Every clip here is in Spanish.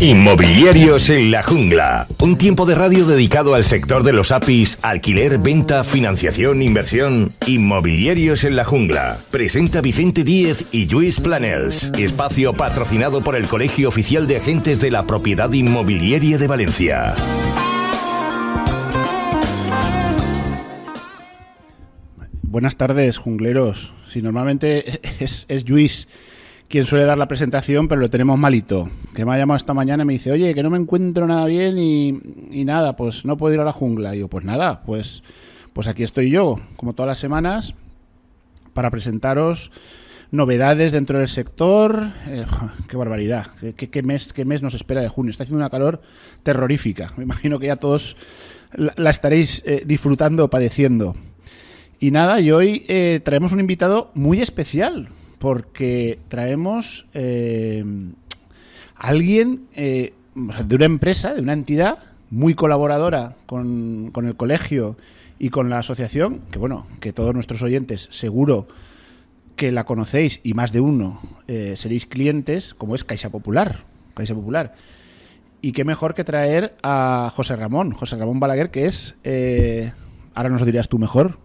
Inmobiliarios en la Jungla. Un tiempo de radio dedicado al sector de los APIs, alquiler, venta, financiación, inversión. Inmobiliarios en la Jungla. Presenta Vicente Díez y Lluís Planels. Espacio patrocinado por el Colegio Oficial de Agentes de la Propiedad Inmobiliaria de Valencia. Buenas tardes, jungleros. Si normalmente es Lluís quien suele dar la presentación, pero lo tenemos malito. Que me ha llamado esta mañana y me dice, oye, que no me encuentro nada bien y nada, pues no puedo ir a la jungla. Y yo, pues nada, pues aquí estoy yo, como todas las semanas, para presentaros novedades dentro del sector. ¡Qué barbaridad! ¿Qué mes nos espera de junio? Está haciendo una calor terrorífica. Me imagino que ya todos la estaréis disfrutando o padeciendo. Y nada, y hoy traemos un invitado muy especial, porque traemos a alguien de una empresa, de una entidad muy colaboradora con el colegio y con la asociación, que bueno, que todos nuestros oyentes seguro que la conocéis y más de uno seréis clientes, como es Caixa Popular. Caixa Popular. Y qué mejor que traer a José Ramón Balaguer, que es, ahora nos lo dirás tú mejor,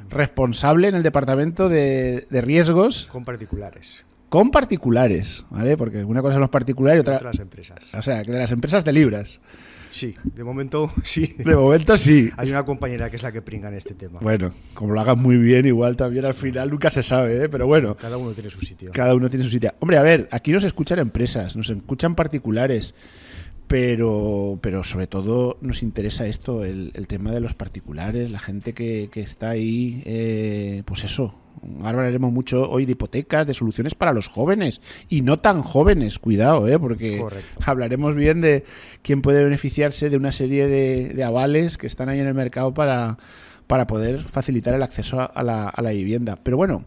responsable en el departamento de riesgos. Con particulares. Con particulares, ¿vale? Porque una cosa son los particulares y otra... De las empresas. O sea, que de las empresas de libras. Sí, de momento sí. De momento sí. Hay una compañera que es la que pringa en este tema. Bueno, como lo hagas muy bien, igual también al final nunca se sabe, ¿eh? Pero bueno. Cada uno tiene su sitio. Cada uno tiene su sitio. Hombre, a ver, aquí nos escuchan empresas, nos escuchan particulares. Pero sobre todo nos interesa esto, el tema de los particulares, la gente que está ahí, pues eso. Ahora hablaremos mucho hoy de hipotecas, de soluciones para los jóvenes y no tan jóvenes, cuidado, porque correcto. Hablaremos bien de quién puede beneficiarse de una serie de avales que están ahí en el mercado para poder facilitar el acceso a la vivienda. Pero bueno,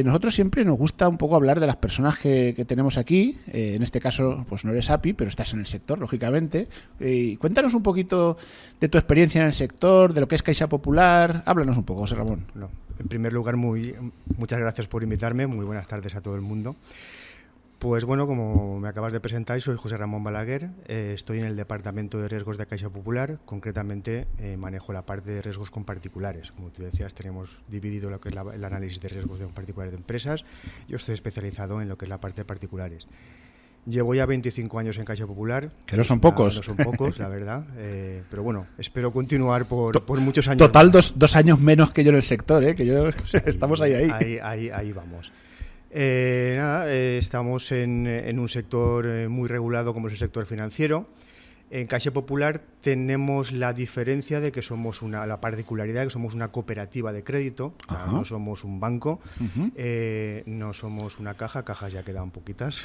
nosotros siempre nos gusta un poco hablar de las personas que tenemos aquí. En este caso, pues no eres API, pero estás en el sector, lógicamente. Cuéntanos un poquito de tu experiencia en el sector, de lo que es Caixa Popular. Háblanos un poco, José Ramón. No, en primer lugar, muchas gracias por invitarme. Muy buenas tardes a todo el mundo. Pues bueno, como me acabas de presentar, soy José Ramón Balaguer, estoy en el Departamento de Riesgos de Caixa Popular, concretamente manejo la parte de riesgos con particulares. Como tú decías, tenemos dividido lo que es el análisis de riesgos de particulares de empresas. Yo estoy especializado en lo que es la parte de particulares. Llevo ya 25 años en Caixa Popular. Que no son pocos. No son pocos, la verdad. Pero bueno, espero continuar por muchos años. Total, dos años menos que yo en el sector, que yo estamos ahí. Ahí vamos. Estamos en un sector muy regulado como es el sector financiero. En Caixa Popular tenemos la diferencia de que somos la particularidad de que somos una cooperativa de crédito. O sea, no somos un banco, no somos una caja, cajas ya quedan poquitas.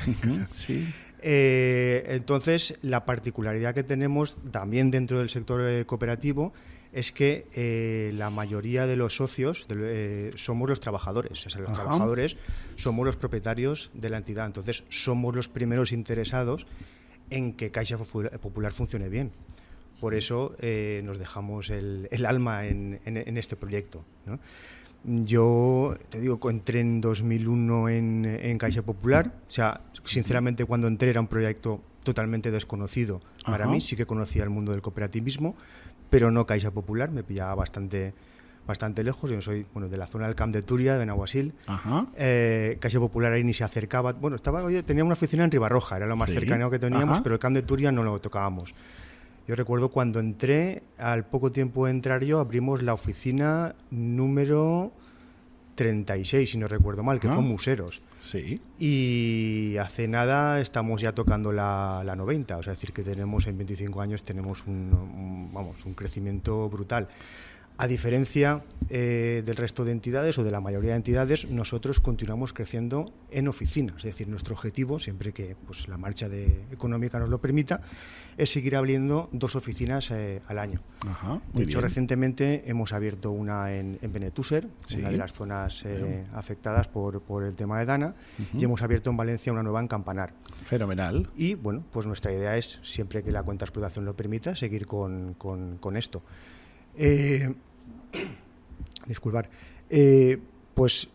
Sí. Entonces, la particularidad que tenemos también dentro del sector cooperativo es que la mayoría de los socios somos los trabajadores. O sea, los trabajadores somos los propietarios de la entidad. Entonces, somos los primeros interesados en que Caixa Popular funcione bien. Por eso nos dejamos el alma en este proyecto, ¿no? Yo, te digo, entré en 2001 en Caixa Popular. O sea, sinceramente, cuando entré era un proyecto totalmente desconocido. Para mí sí que conocía el mundo del cooperativismo, pero no Caixa Popular, me pillaba bastante lejos. Yo soy de la zona del Camp de Túria, de Benaguasil. Caixa Popular ahí ni se acercaba. Bueno, tenía una oficina en Ribarroja, era lo más cercano que teníamos, pero el Camp de Túria no lo tocábamos. Yo recuerdo cuando entré, al poco tiempo de entrar yo, abrimos la oficina número 36, si no recuerdo mal, que fue Museros. Sí. Y hace nada estamos ya tocando la 90, o sea, es decir, que tenemos en 25 años tenemos un crecimiento brutal. A diferencia del resto de entidades o de la mayoría de entidades, nosotros continuamos creciendo en oficinas. Es decir, nuestro objetivo, siempre que la marcha económica nos lo permita, es seguir abriendo 2 oficinas al año. De hecho, recientemente hemos abierto una en Benetúser, una de las zonas afectadas por el tema de Dana, y hemos abierto en Valencia una nueva en Campanar. Fenomenal. Y bueno, pues nuestra idea es, siempre que la cuenta de explotación lo permita, seguir con esto. Disculpar. Pues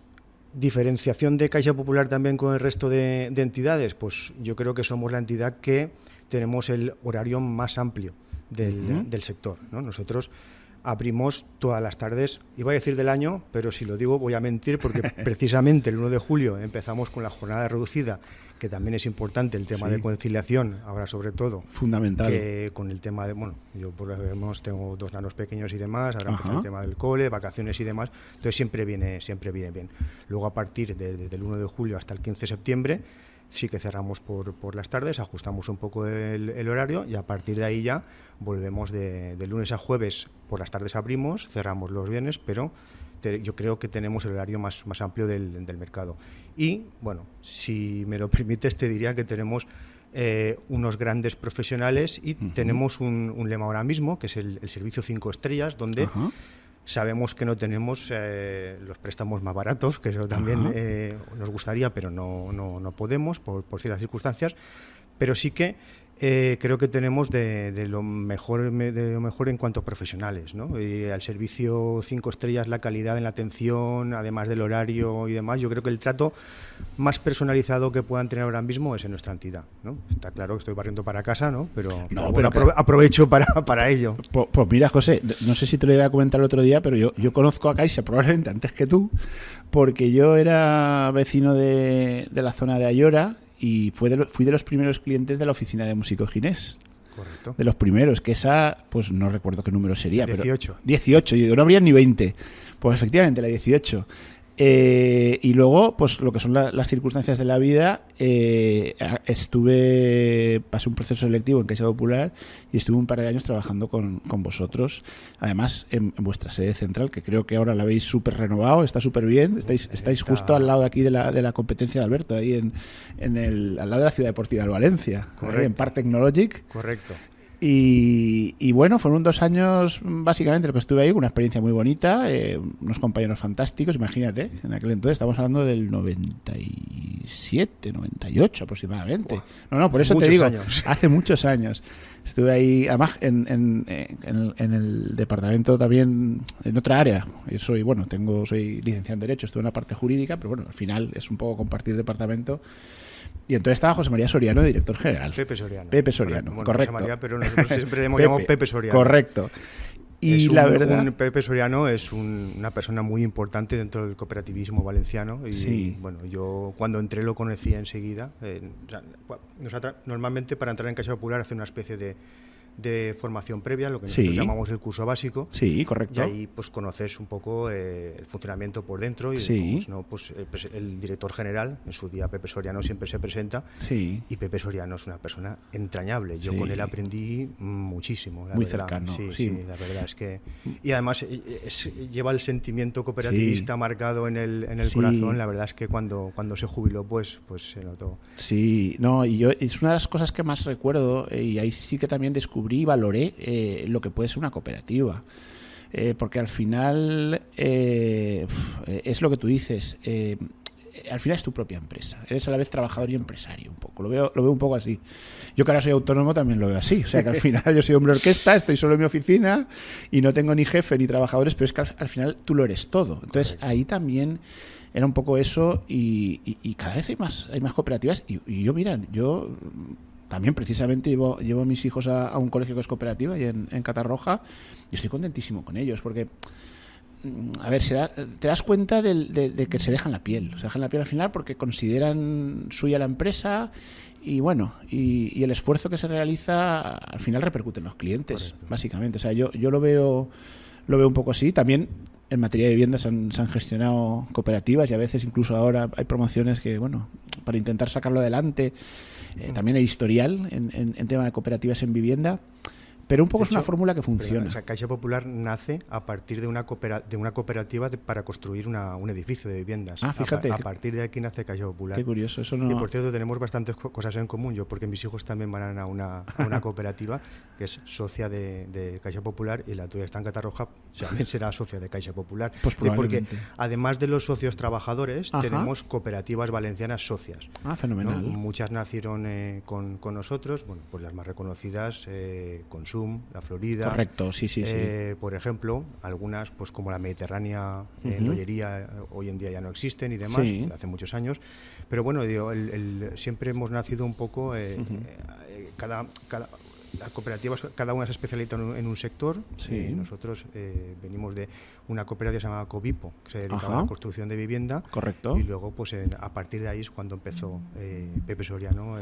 diferenciación de Caixa Popular también con el resto de entidades, pues yo creo que somos la entidad que tenemos el horario más amplio del sector, ¿no? Nosotros abrimos todas las tardes, iba a decir del año, pero si lo digo voy a mentir, porque precisamente el 1 de julio empezamos con la jornada reducida, que también es importante el tema de conciliación, ahora sobre todo. Fundamental. Que con el tema de, bueno, yo por lo menos tengo 2 nanos pequeños y demás, ahora empieza el tema del cole, vacaciones y demás, entonces siempre viene bien. Luego a partir desde el 1 de julio hasta el 15 de septiembre, sí que cerramos por las tardes, ajustamos un poco el horario y a partir de ahí ya volvemos de lunes a jueves. Por las tardes abrimos, cerramos los viernes, pero yo creo que tenemos el horario más amplio del mercado. Y, bueno, si me lo permites, te diría que tenemos unos grandes profesionales y tenemos un lema ahora mismo, que es el servicio 5 estrellas, donde... Sabemos que no tenemos los préstamos más baratos, que eso también nos gustaría, pero no podemos por ciertas circunstancias, pero sí que creo que tenemos de lo mejor en cuanto a profesionales, ¿no? Y al servicio 5 estrellas, la calidad en la atención, además del horario y demás, yo creo que el trato más personalizado que puedan tener ahora mismo es en nuestra entidad, ¿no? Está claro que estoy barriendo para casa, ¿no? Pero aprovecho para ello. Pues mira, José, no sé si te lo iba a comentar el otro día, pero yo conozco a Caixa probablemente antes que tú, porque yo era vecino de la zona de Ayora y fui de los primeros clientes de la oficina de Músico Ginés. Correcto. De los primeros, que esa, pues no recuerdo qué número sería. 18. Pero 18, yo digo, no habría ni 20. Pues efectivamente, la 18. Y luego, pues lo que son las circunstancias de la vida, pasé un proceso selectivo en Caixa Popular y estuve un par de años trabajando con vosotros, además en vuestra sede central, que creo que ahora la habéis súper renovado, está súper bien, estáis justo al lado de aquí de la competencia de Alberto, ahí al lado de la Ciudad Deportiva de Valencia, ahí en Park Technologic. Correcto. Y bueno, fueron 2 años básicamente lo que estuve ahí, una experiencia muy bonita, unos compañeros fantásticos, imagínate, en aquel entonces estamos hablando del 97, 98 aproximadamente. No, por eso te digo, hace muchos años. Estuve ahí, además en el departamento también, en otra área. Soy licenciado en Derecho, estuve en la parte jurídica, pero bueno, al final es un poco compartir departamento. Y entonces estaba José María Soriano, director general. Pepe Soriano. Bueno, correcto. José María, pero nosotros siempre hemos llamado Pepe Soriano. Correcto. Y la verdad... Pepe Soriano es una persona muy importante dentro del cooperativismo valenciano. Y bueno, yo cuando entré lo conocí enseguida. Normalmente para entrar en Caixa Popular hace una especie de formación previa, lo que nosotros llamamos el curso básico. Sí, correcto. Y ahí pues conoces un poco el funcionamiento por dentro y el director general, en su día Pepe Soriano siempre se presenta y Pepe Soriano es una persona entrañable. Yo con él aprendí muchísimo. Muy verdad. cercano. Sí, la verdad es que... Y además lleva el sentimiento cooperativista marcado en el corazón. La verdad es que cuando se jubiló pues se notó. Sí, no, y yo es una de las cosas que más recuerdo y ahí sí que también descubrí y valoré lo que puede ser una cooperativa, porque al final es lo que tú dices, al final es tu propia empresa, eres a la vez trabajador y empresario un poco, lo veo un poco así. Yo que ahora soy autónomo también lo veo así, o sea que al final yo soy hombre orquesta, estoy solo en mi oficina y no tengo ni jefe ni trabajadores, pero es que al final tú lo eres todo. Entonces ahí también era un poco eso y cada vez hay más cooperativas y yo también precisamente llevo a mis hijos a un colegio que es cooperativa y en Catarroja y estoy contentísimo con ellos porque, a ver, te das cuenta de que se dejan la piel. Se dejan la piel al final porque consideran suya la empresa y bueno, y el esfuerzo que se realiza al final repercute en los clientes. Correcto. Básicamente. O sea, yo lo veo un poco así. También en materia de viviendas se han gestionado cooperativas y a veces incluso ahora hay promociones que, bueno, para intentar sacarlo adelante. También hay historial en tema de cooperativas en vivienda, pero un poco es una fórmula que funciona. Caixa Popular nace a partir de una cooperativa para construir un edificio de viviendas. Fíjate. A partir de aquí nace Caixa Popular. Qué curioso. Eso no... Y por cierto, tenemos bastantes cosas en común. Yo, porque mis hijos también van a una cooperativa que es socia de Caixa Popular y la tuya está en Catarroja, también será socia de Caixa Popular. Pues porque además de los socios trabajadores, tenemos cooperativas valencianas socias. Fenomenal. ¿No? Muchas nacieron con nosotros, bueno, pues las más reconocidas, Consum, Arsum, la Florida. Correcto, sí. Por ejemplo, algunas, pues como la Mediterránea, en Ollería, hoy en día ya no existen y demás, hace muchos años. Pero bueno, digo, siempre hemos nacido un poco, las cooperativas, cada una se especializa en un sector. Nosotros venimos de una cooperativa que se llama Covipo, que se dedicaba a la construcción de vivienda. Correcto. Y luego, pues a partir de ahí es cuando empezó Pepe Soriano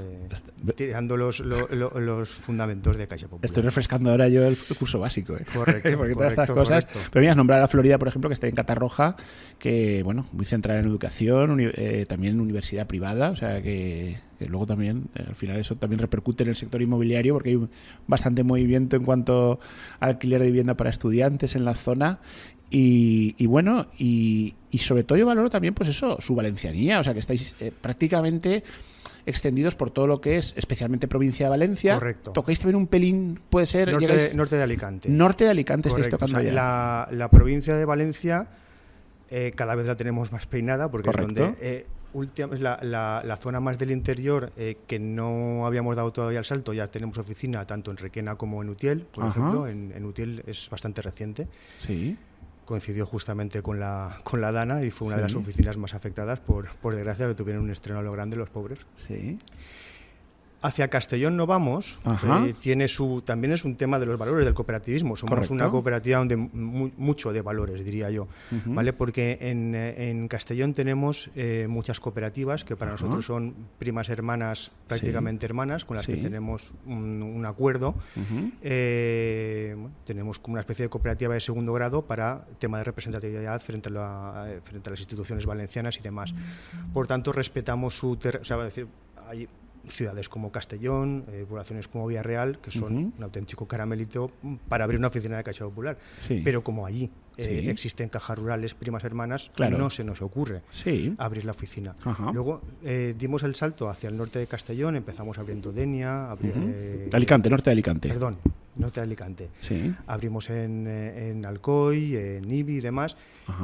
tirando los fundamentos de Caixa Popular. Estoy refrescando ahora yo el curso básico. Correcto. Porque todas estas cosas. Pero mira, has nombrado a la Florida, por ejemplo, que está en Catarroja, que, bueno, muy centrada en educación, también en universidad privada, o sea que luego también, al final eso también repercute en el sector inmobiliario porque hay bastante movimiento en cuanto a alquiler de vivienda para estudiantes en la zona y bueno, y sobre todo yo valoro también pues eso, su valencianía, o sea que estáis prácticamente extendidos por todo lo que es especialmente provincia de Valencia. Correcto. Tocáis también un pelín, puede ser... Norte de Alicante. Norte de Alicante. Correcto. Estáis tocando ya. La provincia de Valencia cada vez la tenemos más peinada porque Correcto. es donde... la zona más del interior que no habíamos dado todavía el salto, ya tenemos oficina tanto en Requena como en Utiel, por ejemplo. En Utiel es bastante reciente. Sí. Coincidió justamente con la Dana y fue una de las oficinas más afectadas, por desgracia, que tuvieron un estreno a lo grande los pobres. Sí. Hacia Castellón no vamos, también es un tema de los valores del cooperativismo. Somos una cooperativa donde mucho de valores, diría yo, ¿vale? Porque en Castellón tenemos muchas cooperativas que para nosotros son primas hermanas, prácticamente hermanas, con las que tenemos un acuerdo. Tenemos como una especie de cooperativa de segundo grado para tema de representatividad frente a las instituciones valencianas y demás. Por tanto, respetamos su hay ciudades como Castellón, poblaciones como Villarreal, que son un auténtico caramelito para abrir una oficina de Caixa Popular. Pero como allí existen cajas rurales, primas hermanas, no se nos ocurre abrir la oficina. Luego dimos el salto hacia el norte de Castellón, empezamos abriendo Denia, Alicante, norte de Alicante. Perdón, norte de Alicante. Abrimos en Alcoy, en Ibi y demás,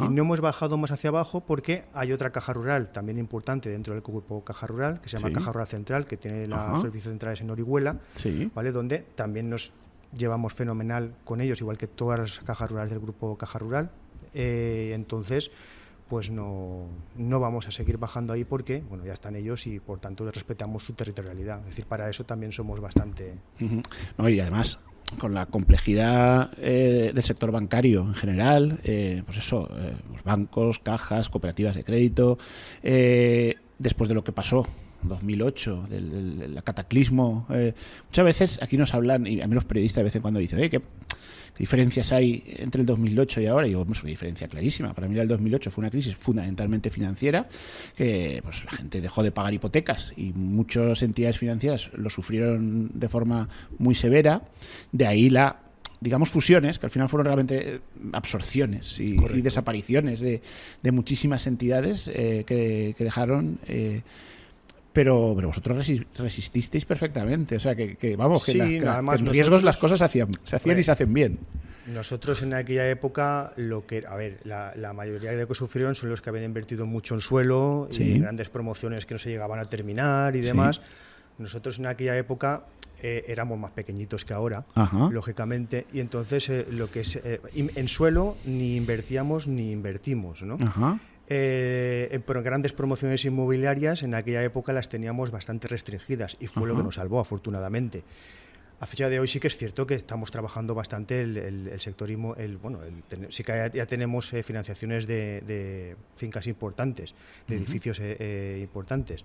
y no hemos bajado más hacia abajo porque hay otra caja rural también importante dentro del grupo Caja Rural, que se llama Caja Rural Central, que tiene los servicios centrales en Orihuela, ¿vale? Donde también nos llevamos fenomenal con ellos, igual que todas las cajas rurales del grupo Caja Rural. Entonces, pues no vamos a seguir bajando ahí porque, bueno, ya están ellos y por tanto respetamos su territorialidad. Es decir, para eso también somos bastante... No, y además, con la complejidad del sector bancario en general, pues eso, los bancos, cajas, cooperativas de crédito, después de lo que pasó 2008, del cataclismo. Muchas veces aquí nos hablan, y a mí los periodistas de vez en cuando dicen, ¿qué diferencias hay entre el 2008 y ahora? Y digo, pues una diferencia clarísima. Para mí el 2008 fue una crisis fundamentalmente financiera, que pues, la gente dejó de pagar hipotecas y muchas entidades financieras lo sufrieron de forma muy severa. De ahí digamos, fusiones, que al final fueron realmente absorciones y desapariciones de muchísimas entidades que dejaron... Pero vosotros resististeis perfectamente, o sea que vamos, que en riesgos las cosas se hacían y se hacen bien. Nosotros en aquella época, la mayoría de los que sufrieron son los que habían invertido mucho en suelo y en grandes promociones que no se llegaban a terminar y demás. Nosotros en aquella época éramos más pequeñitos que ahora, lógicamente, y entonces lo que es en suelo ni invertíamos ni invertimos, ¿no? Pero grandes promociones inmobiliarias en aquella época las teníamos bastante restringidas y fue lo que nos salvó, afortunadamente. A fecha de hoy sí que es cierto que estamos trabajando bastante el sector sí que ya tenemos financiaciones de fincas importantes, de edificios importantes.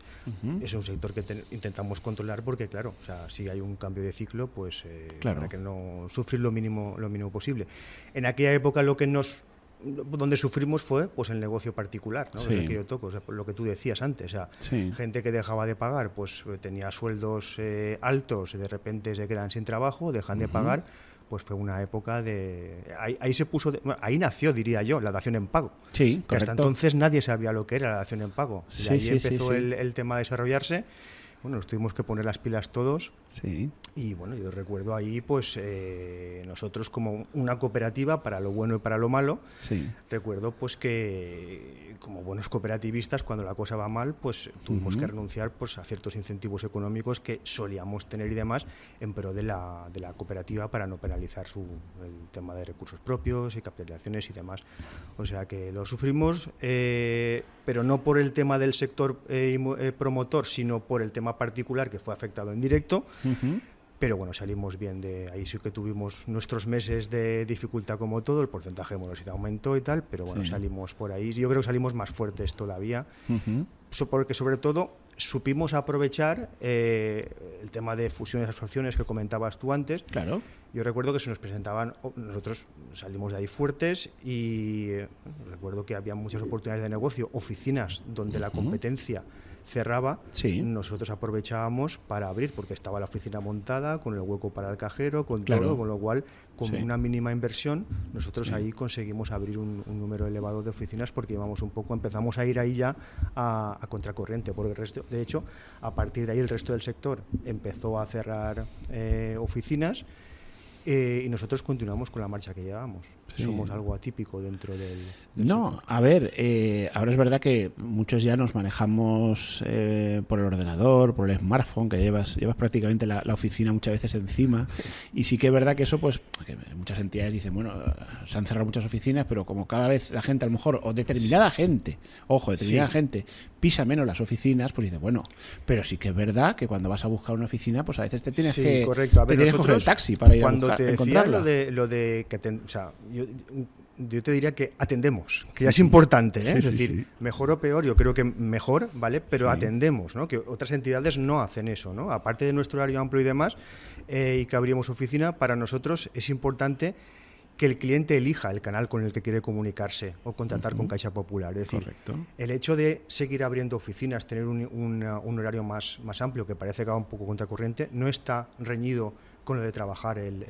Es un sector que intentamos controlar porque, claro, o sea, si hay un cambio de ciclo, pues para que no sufrir lo mínimo posible. En aquella época donde sufrimos fue pues el negocio particular, ¿no? El que yo toco, o sea, lo que tú decías antes, o sea, gente que dejaba de pagar, pues tenía sueldos altos y de repente se quedan sin trabajo, dejan de pagar, pues fue una época de... Ahí nació, diría yo, la dación en pago. Sí, que hasta entonces nadie sabía lo que era la dación en pago. Y ahí empezó el tema a desarrollarse. Bueno, nos tuvimos que poner las pilas todos Y bueno, yo recuerdo ahí, pues nosotros como una cooperativa, para lo bueno y para lo malo, Sí. recuerdo pues que como buenos cooperativistas, cuando la cosa va mal, pues tuvimos que renunciar pues a ciertos incentivos económicos que solíamos tener y demás en pro de la cooperativa para no penalizar el tema de recursos propios y capitalizaciones y demás. O sea que lo sufrimos, pero no por el tema del sector promotor, sino por el tema particular que fue afectado en directo. Pero bueno, salimos bien de ahí. Sí que tuvimos nuestros meses de dificultad como todo, el porcentaje de morosidad aumentó y tal, pero bueno, salimos por ahí. Yo creo que salimos más fuertes todavía, porque sobre todo supimos aprovechar el tema de fusiones y absorciones que comentabas tú antes. Claro. Yo recuerdo que se nos presentaban, nosotros salimos de ahí fuertes y recuerdo que había muchas oportunidades de negocio, oficinas donde la competencia cerraba, nosotros aprovechábamos para abrir, porque estaba la oficina montada, con el hueco para el cajero, con todo, con lo cual, con una mínima inversión, nosotros ahí conseguimos abrir un número elevado de oficinas, porque empezamos a ir ahí ya a contracorriente, porque el resto, de hecho, a partir de ahí el resto del sector empezó a cerrar oficinas. Y nosotros continuamos con la marcha que llevamos. Somos algo atípico dentro del no, sector. A ver, ahora es verdad que muchos ya nos manejamos por el ordenador, por el smartphone, que llevas prácticamente la oficina muchas veces encima, y sí que es verdad que eso, pues, que muchas entidades dicen, bueno, se han cerrado muchas oficinas, pero como cada vez la gente, a lo mejor, o determinada gente, gente, pisa menos las oficinas, pues dice, bueno, pero sí que es verdad que cuando vas a buscar una oficina, pues a veces te tienes que correcto. A ver, te tienes que coger el taxi para ir a buscar. Te decía lo de que o sea, yo te diría que atendemos, que ya es importante, es decir, mejor o peor, yo creo que mejor, ¿vale? Pero atendemos, ¿no? Que otras entidades no hacen eso, ¿no? Aparte de nuestro horario amplio y demás, y que abrimos oficina, para nosotros es importante que el cliente elija el canal con el que quiere comunicarse o contratar con Caixa Popular. Es decir, el hecho de seguir abriendo oficinas, tener un horario más amplio, que parece que va un poco contracorriente, no está reñido con lo de trabajar el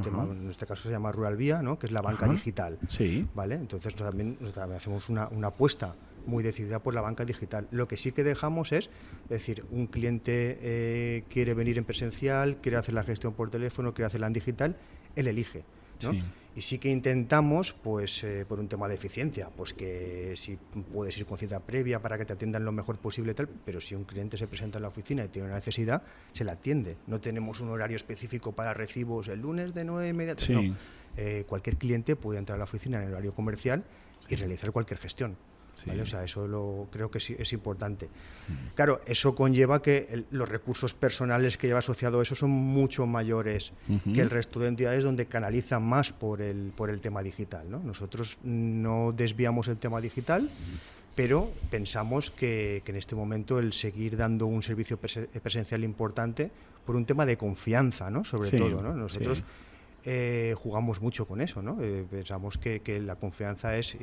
tema, en este caso se llama Rural Vía, ¿no? Que es la banca digital. ¿Vale? Entonces nosotros también hacemos una apuesta muy decidida por la banca digital. Lo que sí que dejamos es decir, un cliente quiere venir en presencial, quiere hacer la gestión por teléfono, quiere hacerla en digital, él elige, ¿no? Y sí que intentamos, pues por un tema de eficiencia, pues que si puedes ir con cita previa para que te atiendan lo mejor posible, tal, pero si un cliente se presenta en la oficina y tiene una necesidad, se la atiende. No tenemos un horario específico para recibos el lunes de 9:30. No. Cualquier cliente puede entrar a la oficina en el horario comercial y realizar cualquier gestión. ¿Vale? O sea, eso creo que sí es importante. Claro, eso conlleva que los recursos personales que lleva asociado a eso son mucho mayores que el resto de entidades donde canalizan más por el tema digital, ¿no? Nosotros no desviamos el tema digital, pero pensamos que en este momento el seguir dando un servicio presencial importante por un tema de confianza, ¿no? Sobre todo, ¿no? Nosotros jugamos mucho con eso, ¿no? Pensamos que la confianza es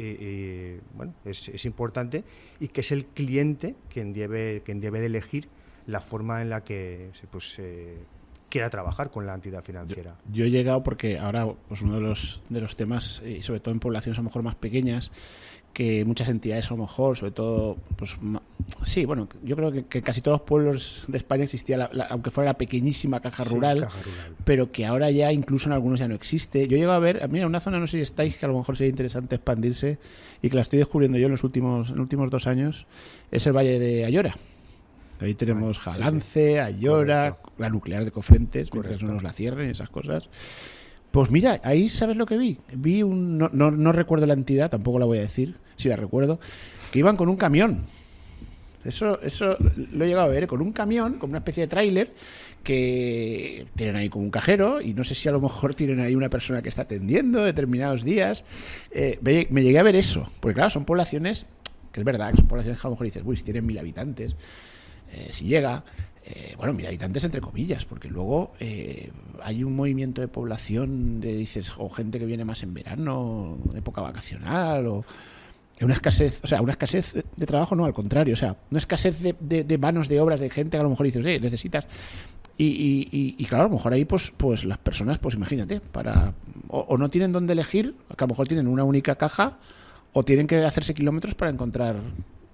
importante y que es el cliente quien debe de elegir la forma en la que quiera trabajar con la entidad financiera. Yo he llegado porque ahora pues uno de los temas, y sobre todo en poblaciones a lo mejor más pequeñas, que muchas entidades a lo mejor, sobre todo, pues sí, bueno, yo creo que casi todos los pueblos de España existía, aunque fuera la pequeñísima caja rural, pero que ahora ya incluso en algunos ya no existe. Yo llego a ver, mira, una zona, no sé si estáis, que a lo mejor sería interesante expandirse y que la estoy descubriendo yo en los últimos 2 años, es el Valle de Ayora. Ahí tenemos Jalance, Ayora, la nuclear de Cofrentes, mientras no nos la cierren y esas cosas. Pues mira, ahí ¿sabes lo que vi? Vi no recuerdo la entidad, tampoco la voy a decir, si la recuerdo, que iban con un camión. Eso lo he llegado a ver, con un camión, con una especie de tráiler, que tienen ahí como un cajero, y no sé si a lo mejor tienen ahí una persona que está atendiendo determinados días. Me llegué a ver eso, porque claro, son poblaciones, que es verdad, que son poblaciones que a lo mejor dices, uy, si tienen 1000 habitantes, si llega... 1000 habitantes entre comillas, porque luego hay un movimiento de población o gente que viene más en verano, época vacacional, o una escasez, una escasez de trabajo, no, al contrario, una escasez de manos de obras, de gente que a lo mejor dices, necesitas, y claro, a lo mejor ahí pues las personas, pues imagínate, o no tienen dónde elegir, que a lo mejor tienen una única caja, o tienen que hacerse kilómetros para encontrar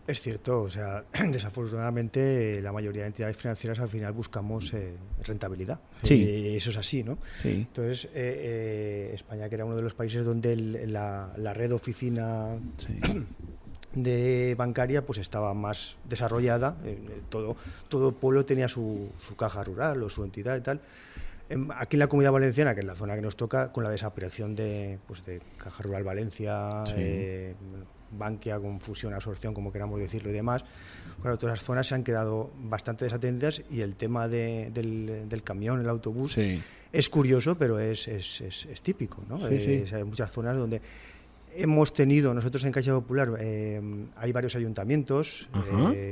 Es cierto, o sea, desafortunadamente la mayoría de entidades financieras al final buscamos rentabilidad. Sí. Eso es así, ¿no? Sí. Entonces, España, que era uno de los países donde la red de oficina de bancaria pues estaba más desarrollada, todo pueblo tenía su caja rural o su entidad y tal. Aquí en la Comunidad Valenciana, que es la zona que nos toca, con la desaparición de Caja Rural Valencia, Bankia con fusión, absorción, como queramos decirlo y demás, claro, todas las zonas se han quedado bastante desatendidas y el tema del camión, el autobús, es curioso, pero es típico, ¿no? Hay muchas zonas donde hemos tenido, nosotros en Caixa Popular, hay varios ayuntamientos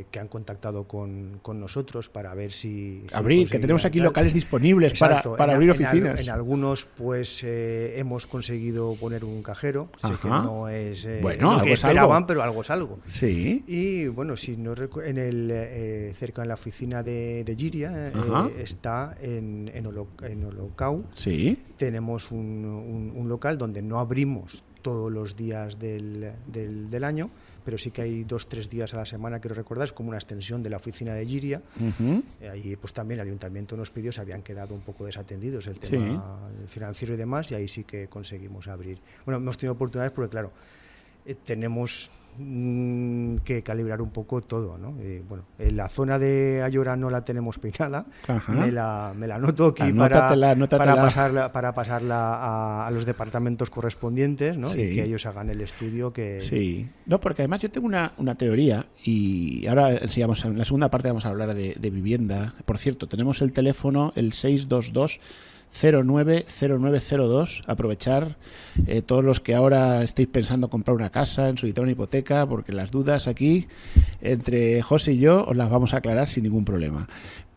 que han contactado con nosotros para ver si que tenemos aquí locales disponibles para abrir oficinas. En algunos, pues, hemos conseguido poner un cajero. Sé que no es bueno, lo que esperaban, pero algo es algo. Sí. Y, bueno, si no cerca en la oficina de Giria, está en Olocau. Sí. Tenemos un local donde no abrimos todos los días del año, pero sí que hay 2-3 días a la semana, quiero recordar, es como una extensión de la oficina de Giria. Ahí pues también el ayuntamiento nos pidió, se habían quedado un poco desatendidos el tema financiero y demás, y ahí sí que conseguimos abrir. Bueno, hemos tenido oportunidades porque, claro, tenemos que calibrar un poco todo, ¿no? Bueno, en la zona de Ayora no la tenemos peinada. Me la anoto aquí para pasarla a los departamentos correspondientes, ¿no? Y que ellos hagan el estudio que... Sí. No, porque además yo tengo una teoría, y ahora sigamos, en la segunda parte vamos a hablar de vivienda. Por cierto, tenemos el teléfono, el 622 090902. Aprovechar todos los que ahora estéis pensando comprar una casa, en solicitar una hipoteca, porque las dudas aquí entre José y yo os las vamos a aclarar sin ningún problema.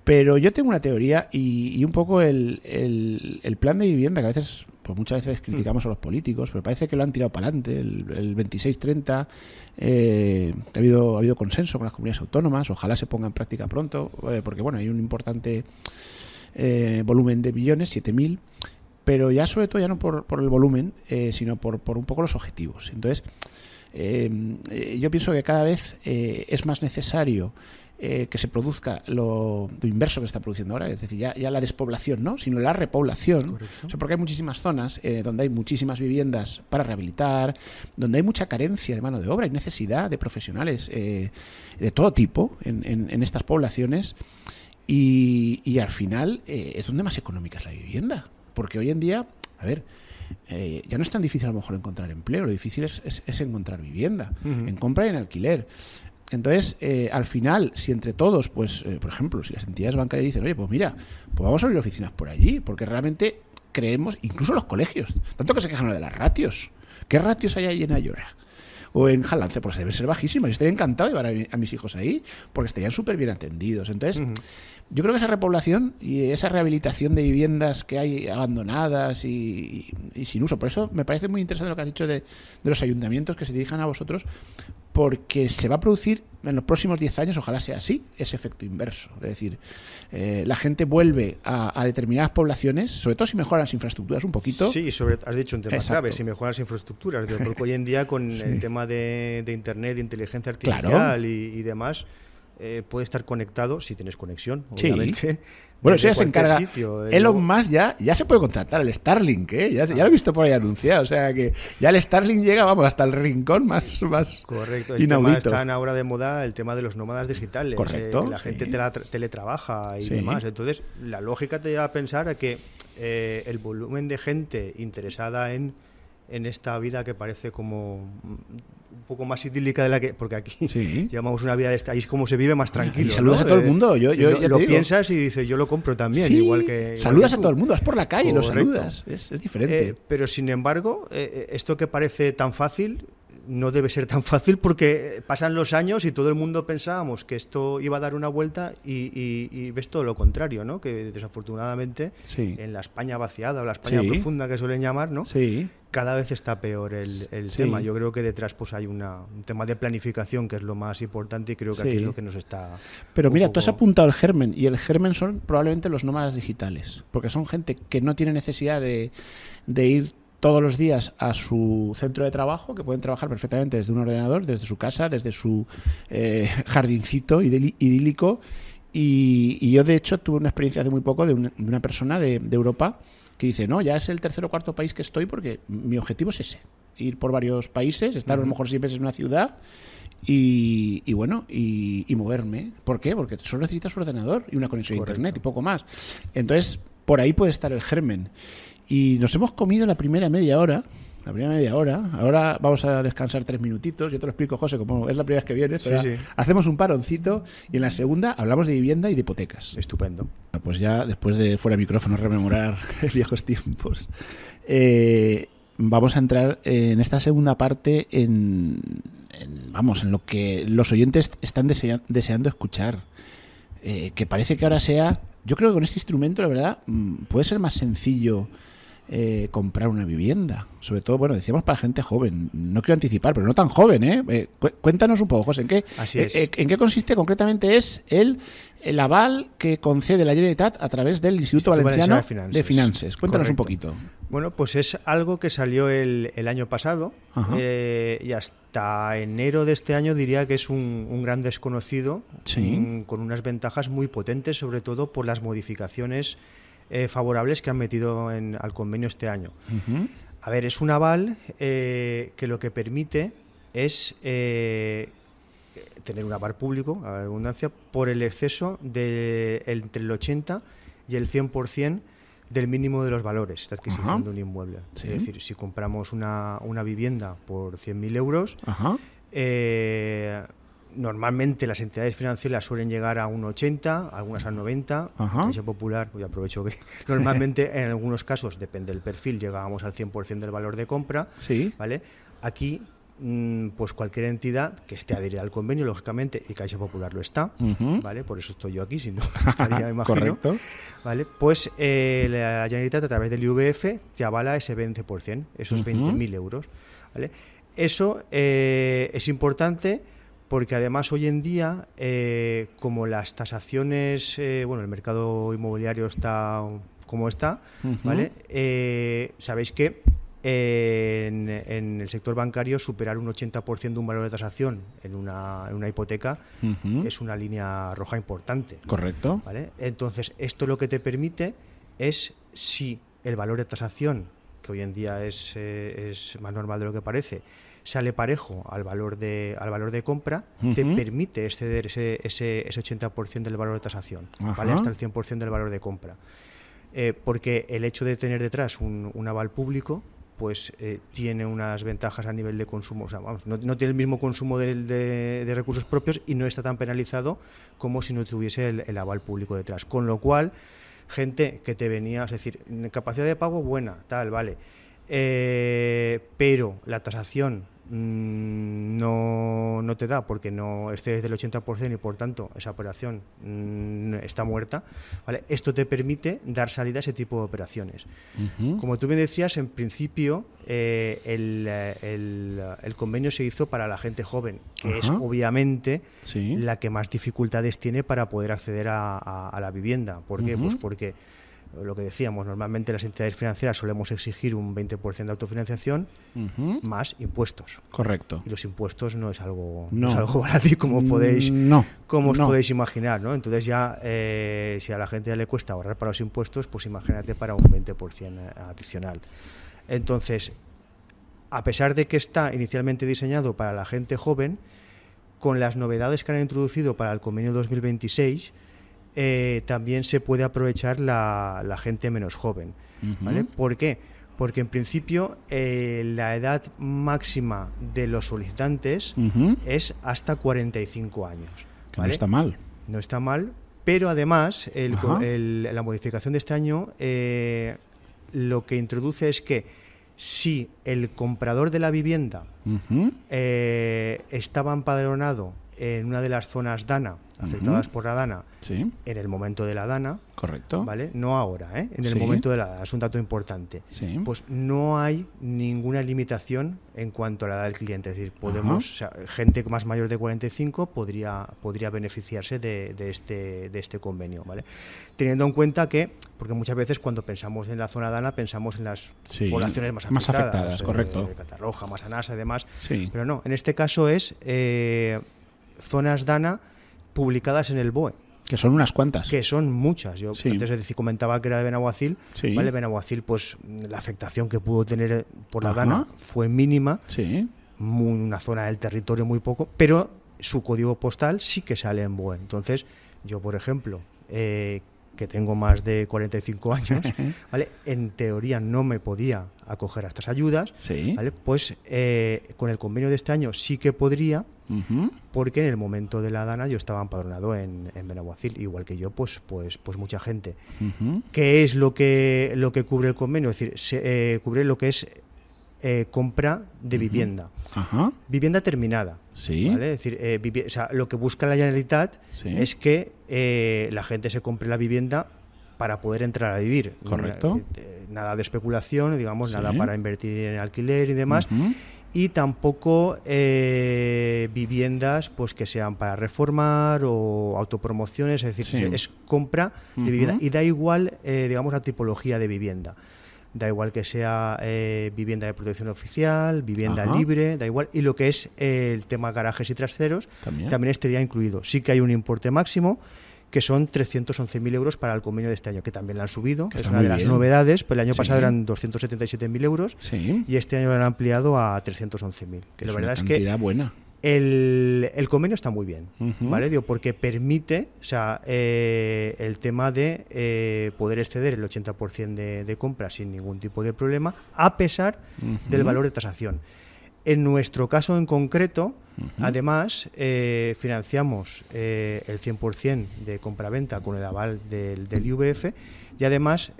Pero yo tengo una teoría y un poco el plan de vivienda, que a veces, pues muchas veces criticamos a los políticos, pero parece que lo han tirado para adelante, el 2630, ha habido consenso con las comunidades autónomas, ojalá se ponga en práctica pronto, porque bueno, hay un importante volumen de billones, 7.000, pero ya sobre todo ya no por el volumen, sino por un poco los objetivos. Entonces, yo pienso que cada vez es más necesario que se produzca lo inverso que está produciendo ahora, es decir, ya la despoblación, ¿no? Sino la repoblación. O sea, porque hay muchísimas zonas donde hay muchísimas viviendas para rehabilitar, donde hay mucha carencia de mano de obra, hay necesidad de profesionales de todo tipo en estas poblaciones. Y al final es donde más económica es la vivienda, porque hoy en día, a ver, ya no es tan difícil a lo mejor encontrar empleo, lo difícil es encontrar vivienda, en compra y en alquiler. Entonces, al final, si entre todos, pues, por ejemplo, si las entidades bancarias dicen, oye, pues mira, pues vamos a abrir oficinas por allí, porque realmente creemos, incluso los colegios, tanto que se quejan de las ratios. ¿Qué ratios hay ahí en Ayora? O en Jalance, pues deben ser bajísimas. Yo estaría encantado de llevar a mis hijos ahí, porque estarían súper bien atendidos. Entonces, yo creo que esa repoblación y esa rehabilitación de viviendas que hay abandonadas y sin uso, por eso me parece muy interesante lo que has dicho de los ayuntamientos que se dirijan a vosotros, porque se va a producir en los próximos 10 años, ojalá sea así, ese efecto inverso. Es decir, la gente vuelve a determinadas poblaciones, sobre todo si mejoran las infraestructuras un poquito. Sí, has dicho un tema clave, si mejoran las infraestructuras. Porque hoy en día con el tema de Internet, de inteligencia artificial y demás, puede estar conectado, si tienes conexión, obviamente. Bueno, eso ya se encarga. Elon Musk ya se puede contratar el Starlink, ya lo he visto por ahí anunciado. O sea que ya el Starlink llega, vamos, hasta el rincón más correcto. inaudito. El tema está ahora de moda el tema de los nómadas digitales. Correcto. Que la gente teletrabaja y demás. Entonces, la lógica te lleva a pensar a que el volumen de gente interesada en esta vida que parece como un poco más idílica de la que... Porque aquí llamamos una vida de esta... Ahí es como se vive más tranquilo. Y saludas a todo el mundo. Yo lo piensas y dices, yo lo compro también. Igual que saludas a todo el mundo. Vas por la calle y lo saludas. Es diferente. Pero sin embargo, esto que parece tan fácil no debe ser tan fácil, porque pasan los años y todo el mundo pensábamos que esto iba a dar una vuelta y ves todo lo contrario, ¿no? Que desafortunadamente en la España vaciada o la España profunda que suelen llamar, ¿no? Cada vez está peor el tema. Yo creo que detrás pues hay un tema de planificación que es lo más importante, y creo que aquí es lo que nos está... Pero mira, tú has apuntado el germen, y el germen son probablemente los nómadas digitales, porque son gente que no tiene necesidad de ir todos los días a su centro de trabajo, que pueden trabajar perfectamente desde un ordenador, desde su casa, desde su jardincito idílico. Y yo, de hecho, tuve una experiencia hace muy poco de una persona de Europa que dice, no, ya es el tercer o cuarto país que estoy porque mi objetivo es ese, ir por varios países, estar a lo mejor 6 meses en una ciudad y moverme. ¿Por qué? Porque solo necesitas un ordenador y una conexión a internet y poco más. Entonces, por ahí puede estar el germen. Y nos hemos comido la primera media hora. Ahora vamos a descansar 3 minutitos. Yo te lo explico, José, como es la primera vez que vienes. Sí. Hacemos un paroncito y en la segunda hablamos de vivienda y de hipotecas. Estupendo. Pues ya después de fuera de micrófono rememorar viejos tiempos, vamos a entrar en esta segunda parte en lo que los oyentes están deseando escuchar. Que parece que ahora sea... Yo creo que con este instrumento, la verdad, puede ser más sencillo comprar una vivienda. Sobre todo, bueno, decíamos para gente joven. No quiero anticipar, pero no tan joven, ¿eh? Cuéntanos un poco, José, ¿en qué consiste concretamente el aval que concede la Generalitat a través del Instituto Valenciano de Finances? Cuéntanos un poquito. Bueno, pues es algo que salió el año pasado y hasta enero de este año diría que es un gran desconocido, con unas ventajas muy potentes, sobre todo por las modificaciones favorables que han metido al convenio este año. A ver, es un aval que lo que permite es tener un aval público, a la redundancia, por el exceso entre el 80 y el 100% del mínimo de los valores de adquisición de un inmueble. Sí. Es decir, si compramos una vivienda por 100.000 euros, normalmente las entidades financieras suelen llegar a un 80, algunas al 90. Caixa Popular, pues aprovecho que normalmente en algunos casos, depende del perfil, llegábamos al 100% del valor de compra. Sí. ¿Vale? Aquí, pues cualquier entidad que esté adherida al convenio, lógicamente, y Caixa Popular lo está, ¿vale? Por eso estoy yo aquí, si no estaría, imagino. Correcto. ¿Vale? Pues la Generalitat, a través del IVF, te avala ese 20%, esos 20.000 euros. ¿Vale? Eso es importante porque además hoy en día, como las tasaciones, el mercado inmobiliario está como está, ¿vale? Sabéis que en el sector bancario superar un 80% de un valor de tasación en una hipoteca es una línea roja importante. Correcto. ¿Vale? Entonces, esto lo que te permite es, si el valor de tasación, que hoy en día es más normal de lo que parece, sale parejo al valor de compra, te permite exceder ese 80% del valor de tasación, ¿vale? Hasta el 100% del valor de compra. Porque el hecho de tener detrás un aval público, pues tiene unas ventajas a nivel de consumo. O sea, vamos, no tiene el mismo consumo de recursos propios y no está tan penalizado como si no tuviese el aval público detrás. Con lo cual, gente que te venía, es decir, capacidad de pago buena, tal, vale, pero la tasación no te da porque no excedes del 80% y por tanto esa operación está muerta, ¿vale? Esto te permite dar salida a ese tipo de operaciones. Como tú me decías, en principio el convenio se hizo para la gente joven, que es obviamente la que más dificultades tiene para poder acceder a la vivienda. ¿Por qué? Pues porque lo que decíamos, normalmente las entidades financieras solemos exigir un 20% de autofinanciación más impuestos. Correcto. Y los impuestos no es algo baladí, como podéis podéis imaginar, ¿no? Entonces ya, si a la gente ya le cuesta ahorrar para los impuestos, pues imagínate para un 20% adicional. Entonces, a pesar de que está inicialmente diseñado para la gente joven, con las novedades que han introducido para el convenio 2026, también se puede aprovechar la gente menos joven, ¿vale? ¿Por qué? Porque en principio la edad máxima de los solicitantes es hasta 45 años. Que ¿vale? No está mal. No está mal, pero además la modificación de este año lo que introduce es que si el comprador de la vivienda estaba empadronado en una de las zonas DANA, afectadas por la DANA, Sí. en el momento de la DANA, Correcto. ¿vale? No ahora, en el Sí. momento de la DANA, es un dato importante. Sí. Pues no hay ninguna limitación en cuanto a la edad del cliente. Es decir, podemos, o sea, gente más mayor de 45 podría beneficiarse de este convenio, ¿vale? Teniendo en cuenta que, porque muchas veces cuando pensamos en la zona DANA pensamos en las Sí, poblaciones más más afectadas, afectadas, correcto. Catarroja, Massanassa y demás, Sí. pero no, en este caso es zonas DANA publicadas en el BOE, Que son unas cuantas. que son muchas. Yo Sí. antes de decir, comentaba que era de Benaguacil, Sí. ¿vale? Benaguacil, pues la afectación que pudo tener por la Ajá. DANA fue mínima, Sí. una zona del territorio muy poco, pero su código postal sí que sale en BOE. Entonces, yo, por ejemplo, que tengo más de 45 años, ¿vale? En teoría no me podía acoger a estas ayudas, Sí. ¿vale? Pues con el convenio de este año sí que podría, Ujú. porque en el momento de la DANA yo estaba empadronado en Benaguacil, igual que yo, pues mucha gente. Ujú. ¿Qué es lo que cubre el convenio? Es decir, cubre lo que es compra de vivienda. Ajá. Vivienda terminada. Sí. ¿Vale? Es decir, o sea, lo que busca la Generalitat Sí. es que la gente se compre la vivienda para poder entrar a vivir. Correcto. Nada de especulación, digamos, Sí. nada para invertir en alquiler y demás. Ujú. Y tampoco viviendas pues que sean para reformar o autopromociones, es decir, Sí. es compra de Ujú. vivienda. Y da igual, digamos, la tipología de vivienda. Da igual que sea vivienda de protección oficial, vivienda Ajá. libre, da igual. Y lo que es el tema garajes y trasteros También. estaría incluido. Sí que hay un importe máximo, que son 311.000 euros para el convenio de este año, que también lo han subido. Que Es está una muy de las bien. novedades, pues el año Sí. pasado eran 277.000 euros Sí. y este año lo han ampliado a 311.000. Que La es verdad una es que cantidad buena. el convenio está muy bien, Ujú. ¿vale? Digo, porque permite, o sea, el tema de poder exceder el 80% de compra sin ningún tipo de problema, a pesar del Ujú. valor de tasación. En nuestro caso en concreto, Ujú. además, financiamos el 100% de compraventa con el aval del IVF y además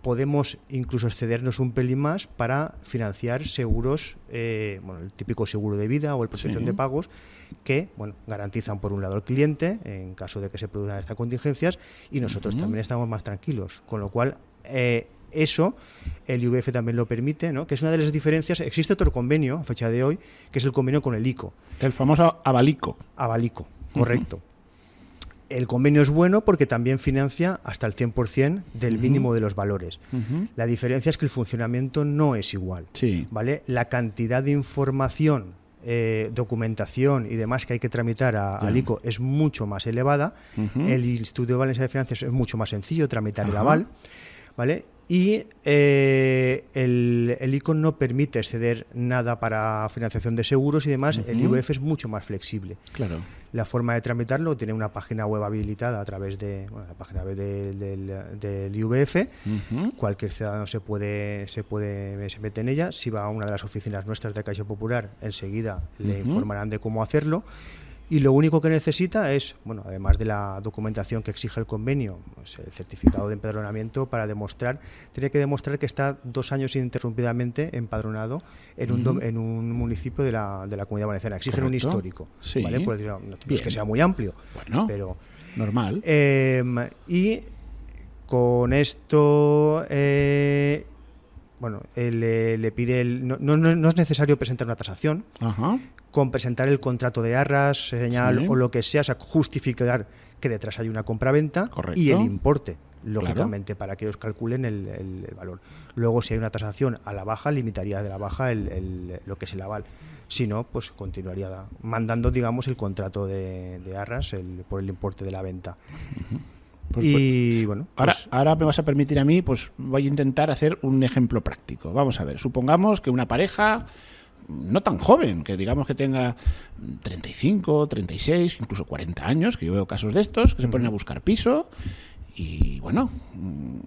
podemos incluso excedernos un pelín más para financiar seguros, bueno, el típico seguro de vida o el protección Sí. de pagos, que bueno, garantizan por un lado al cliente en caso de que se produzcan estas contingencias y nosotros Ujú. también estamos más tranquilos, con lo cual eso el IVF también lo permite, ¿no? Que es una de las diferencias. Existe otro convenio a fecha de hoy, que es el convenio con el ICO, El famoso abalico. Avalico, correcto. El convenio es bueno porque también financia hasta el 100% del mínimo de los valores. Ujú. La diferencia es que el funcionamiento no es igual, Sí. ¿vale? La cantidad de información, documentación y demás que hay que tramitar al ICO es mucho más elevada. Ujú. El Instituto de Valencia de Finanzas es mucho más sencillo tramitar el Ajá. aval, ¿vale? Y el ICO no permite exceder nada para financiación de seguros y demás. El Ujú. IVF es mucho más flexible. Claro. La forma de tramitarlo tiene una página web habilitada a través de la página web del IVF. Ujú. Cualquier ciudadano se mete en ella. Si va a una de las oficinas nuestras de Caixa Popular, enseguida le Ujú. informarán de cómo hacerlo. Y lo único que necesita es, bueno, además de la documentación que exige el convenio, pues el certificado de empadronamiento para demostrar, tiene que demostrar que está 2 años ininterrumpidamente empadronado en un municipio de la Comunidad Valenciana. Exigen un Correcto. histórico, Sí. ¿vale? Pues, no es Bien. que sea muy amplio, Bueno, pero normal. y con esto bueno, le pide no es necesario presentar una tasación. Ajá. Con presentar el contrato de arras, señal Sí. o lo que sea, o sea, justificar que detrás hay una compraventa Correcto. y el importe, lógicamente, para que ellos calculen el valor. Luego, si hay una tasación a la baja, limitaría de la baja lo que es el aval. Si no, pues continuaría mandando, digamos, el contrato de arras por el importe de la venta. Pues, Y bueno, Ahora, pues, ahora me vas a permitir a mí, pues voy a intentar hacer un ejemplo práctico. Vamos a ver, supongamos que una pareja no tan joven, que digamos que tenga 35, 36, incluso 40 años, que yo veo casos de estos, que se ponen a buscar piso y bueno,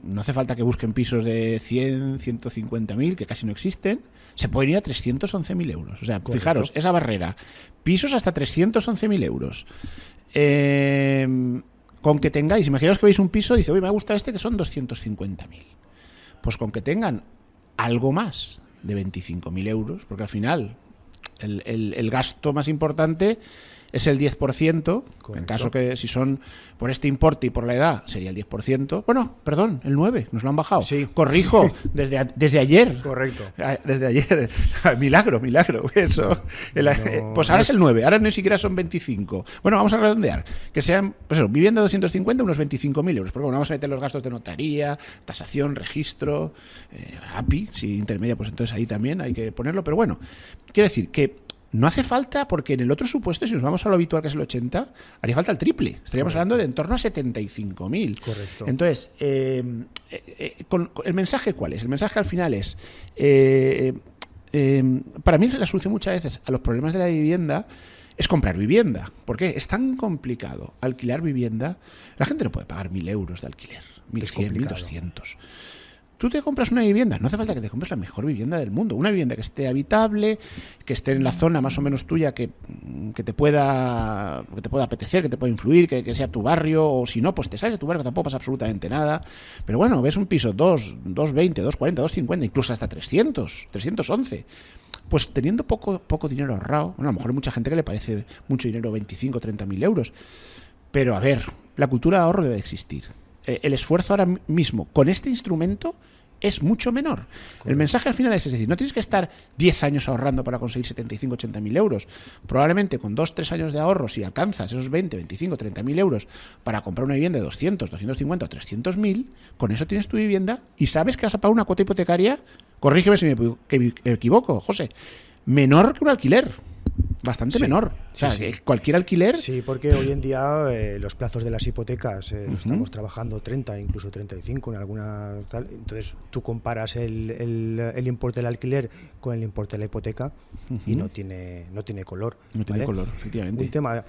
no hace falta que busquen pisos de 100, 150.000, que casi no existen, se pueden ir a 311.000 euros. O sea, Correcto. fijaros, esa barrera, pisos hasta 311.000 euros. Con que tengáis, imaginaos que veis un piso y dice, oye, me gusta este que son 250.000. Pues con que tengan algo más de 25.000 euros, porque al final el gasto más importante es el 10%, Correcto. en caso que si son por este importe y por la edad sería el 10%. Bueno, perdón, el 9%, nos lo han bajado. Sí. Corrijo, desde ayer. Correcto. Desde ayer. Milagro. Eso. Pues ahora es el 9%, ahora ni siquiera son 25. Bueno, vamos a redondear. Que sean, pues eso, vivienda 250, unos 25.000 euros. Porque bueno, vamos a meter los gastos de notaría, tasación, registro, API, si intermedia, pues entonces ahí también hay que ponerlo. Pero bueno, quiero decir que no hace falta, porque en el otro supuesto, si nos vamos a lo habitual, que es el 80, haría falta el triple. Estaríamos hablando de en torno a 75.000. Correcto. Entonces, ¿el mensaje cuál es? El mensaje al final es, para mí la solución muchas veces a los problemas de la vivienda es comprar vivienda. ¿Por qué? Es tan complicado alquilar vivienda. La gente no puede pagar 1.000 euros de alquiler, 1.100, 1.200. Tú te compras una vivienda, no hace falta que te compres la mejor vivienda del mundo, una vivienda que esté habitable, que esté en la zona más o menos tuya, que te pueda apetecer, que te pueda influir, que sea tu barrio, o si no, pues te sales de tu barrio, que tampoco pasa absolutamente nada. Pero bueno, ves un piso 220, 240, 250, incluso hasta 300, 311. Pues teniendo poco dinero ahorrado, bueno, a lo mejor hay mucha gente que le parece mucho dinero, 25, 30.000 euros. Pero a ver, la cultura de ahorro debe existir. El esfuerzo ahora mismo con este instrumento es mucho menor. Correcto. El mensaje al final es decir, no tienes que estar 10 años ahorrando para conseguir 75, 80.000 euros. Probablemente con 2-3 años de ahorro, si alcanzas esos 20, 25, 30.000 euros para comprar una vivienda de 200, 250 o 300.000, con eso tienes tu vivienda y sabes que vas a pagar una cuota hipotecaria, corrígeme si me equivoco, José, menor que un alquiler. Bastante menor. O sea, sí. Cualquier alquiler... Sí, porque hoy en día los plazos de las hipotecas estamos trabajando 30, incluso 35 en alguna tal. Entonces tú comparas el importe del alquiler con el importe de la hipoteca y no tiene color. No tiene color, efectivamente. Un tema...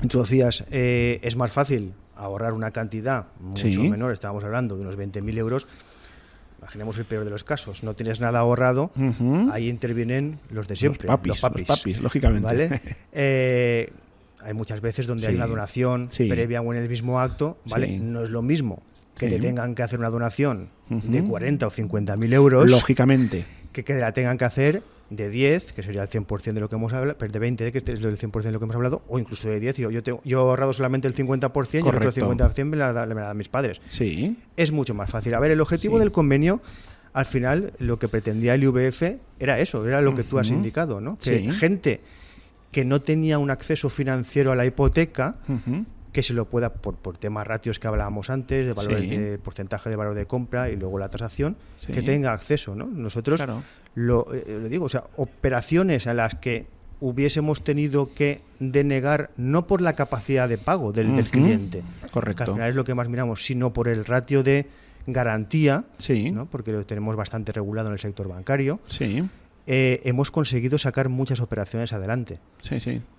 Tú decías, es más fácil ahorrar una cantidad mucho menor, estábamos hablando de unos 20.000 euros. Imaginemos el peor de los casos, no tienes nada ahorrado, ahí intervienen los de siempre, los papis, lógicamente. ¿Vale? Hay muchas veces donde hay una donación previa o en el mismo acto, ¿vale? No es lo mismo que te tengan que hacer una donación de 40 o 50.000 euros, lógicamente, que la tengan que hacer de 10, que sería el 100% de lo que hemos hablado, pero de 20, que es el 100% de lo que hemos hablado, o incluso de 10, yo he ahorrado solamente el 50%. Correcto. Y el otro 50% me la dan mis padres. Sí. Es mucho más fácil. A ver, el objetivo del convenio, al final, lo que pretendía el IVF era eso, era lo que tú has indicado, ¿no? Que gente que no tenía un acceso financiero a la hipoteca, que se lo pueda, por temas ratios que hablábamos antes, de valor, de porcentaje de valor de compra y luego la tasación, que tenga acceso, ¿no? Nosotros, lo digo, o sea, operaciones a las que hubiésemos tenido que denegar no por la capacidad de pago del cliente, correcto, que al final es lo que más miramos, sino por el ratio de garantía, ¿no? Porque lo tenemos bastante regulado en el sector bancario. Hemos conseguido sacar muchas operaciones adelante.